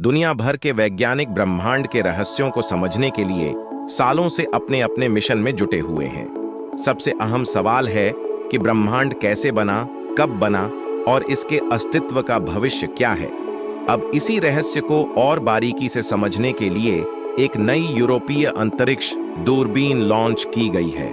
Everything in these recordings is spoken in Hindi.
दुनिया भर के वैज्ञानिक ब्रह्मांड के रहस्यों को समझने के लिए सालों से अपने अपने मिशन में जुटे हुए हैं। सबसे अहम सवाल है कि ब्रह्मांड कैसे बना, कब बना और इसके अस्तित्व का भविष्य क्या है। अब इसी रहस्य को और बारीकी से समझने के लिए एक नई यूरोपीय अंतरिक्ष दूरबीन लॉन्च की गई है।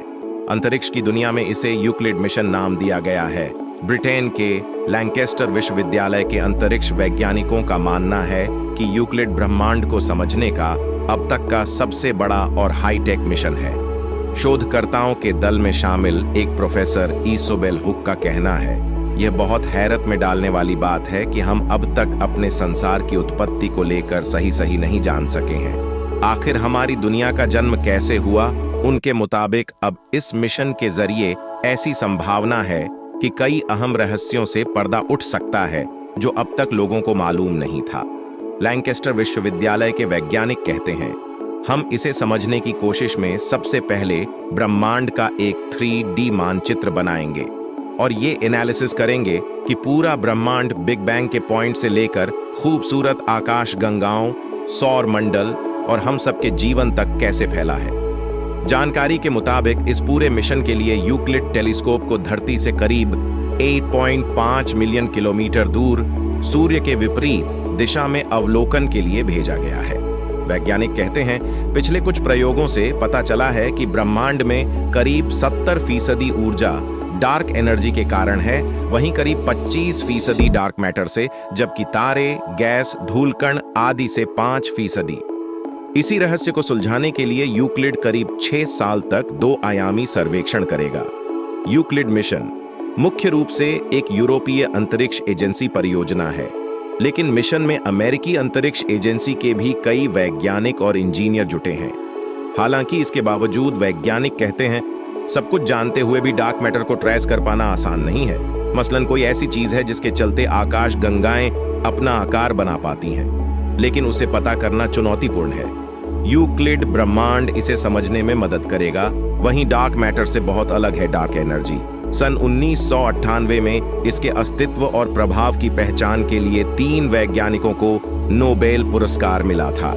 अंतरिक्ष की दुनिया में इसे यूक्लिड मिशन नाम दिया गया है। ब्रिटेन के लैंकेस्टर विश्वविद्यालय के अंतरिक्ष वैज्ञानिकों का मानना है कि यूक्लिड ब्रह्मांड को समझने का अब तक का सबसे बड़ा और हाईटेक मिशन है। शोधकर्ताओं के दल में शामिल एक प्रोफेसर इसोबेल हुक का कहना है, यह बहुत हैरत में डालने वाली बात है कि हम अब तक अपने संसार की उत्पत्ति को लेकर सही नहीं जान सके हैं। आखिर हमारी दुनिया का जन्म कैसे हुआ? उनके मुताबिक अब इस मिशन के जरिए ऐसी संभावना है कि कई अहम रहस्यों से पर्दा उठ सकता है जो अब तक लोगों को मालूम नहीं था। लैंकेस्टर विश्वविद्यालय के वैज्ञानिक कहते हैं, हम इसे समझने की कोशिश में सबसे पहले ब्रह्मांड का एक 3D मानचित्र बनाएंगे और ये एनालिसिस करेंगे कि पूरा ब्रह्मांड बिग बैंग के पॉइंट से लेकर खूबसूरत आकाश गंगाओं, सौर मंडल और हम सबके जीवन तक कैसे फैला है। जानकारी के मुताबिक इस पूरे मिशन के लिए यूक्लिड टेलीस्कोप को धरती से करीब 8.5 मिलियन किलोमीटर दूर सूर्य के विपरीत दिशा में अवलोकन के लिए भेजा गया है। वैज्ञानिक कहते हैं, पिछले कुछ प्रयोगों से पता चला है कि ब्रह्मांड में करीब 70% ऊर्जा डार्क एनर्जी के कारण है, वहीं करीब 25% डार्क मैटर से, जबकि तारे, गैस, धूलकण आदि से 5%। इसी रहस्य को सुलझाने के लिए यूक्लिड करीब 6 साल तक 2 आयामी सर्वेक्षण करेगा। यूक्लिड मिशन मुख्य रूप से एक यूरोपीय अंतरिक्ष एजेंसी परियोजना है, लेकिन मिशन में अमेरिकी अंतरिक्ष एजेंसी के भी कई वैज्ञानिक और इंजीनियर जुटे हैं। हालांकि इसके बावजूद वैज्ञानिक कहते हैं, सब कुछ जानते हुए भी डार्क मैटर को ट्रेस कर पाना आसान नहीं है। मसलन कोई ऐसी चीज है जिसके चलते आकाश गंगाएं अपना आकार बना पाती हैं, लेकिन उसे पता करना चुनौतीपूर्ण है। यूक्लिड ब्रह्मांड इसे समझने में मदद करेगा। वहीं डार्क मैटर से बहुत अलग है डार्क एनर्जी। सन 1998 में इसके अस्तित्व और प्रभाव की पहचान के लिए 3 वैज्ञानिकों को नोबेल पुरस्कार मिला था।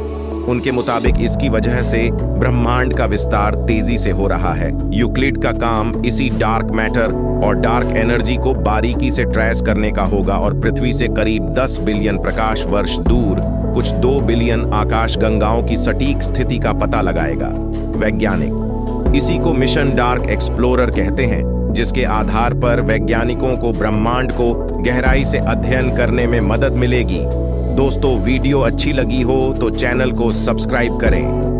उनके मुताबिक इसकी वजह से ब्रह्मांड का विस्तार तेजी से हो रहा है। यूक्लिड का काम इसी डार्क मैटर और डार्क एनर्जी को बारीकी से ट्रेस करने का होगा और पृथ्वी से करीब 10 बिलियन प्रकाश वर्ष दूर कुछ 2 बिलियन आकाश गंगाओं की सटीक स्थिति का पता लगाएगा। वैज्ञानिक इसी को मिशन डार्क एक्सप्लोरर कहते हैं, जिसके आधार पर वैज्ञानिकों को ब्रह्मांड को गहराई से अध्ययन करने में मदद मिलेगी। दोस्तों, वीडियो अच्छी लगी हो तो चैनल को सब्सक्राइब करें।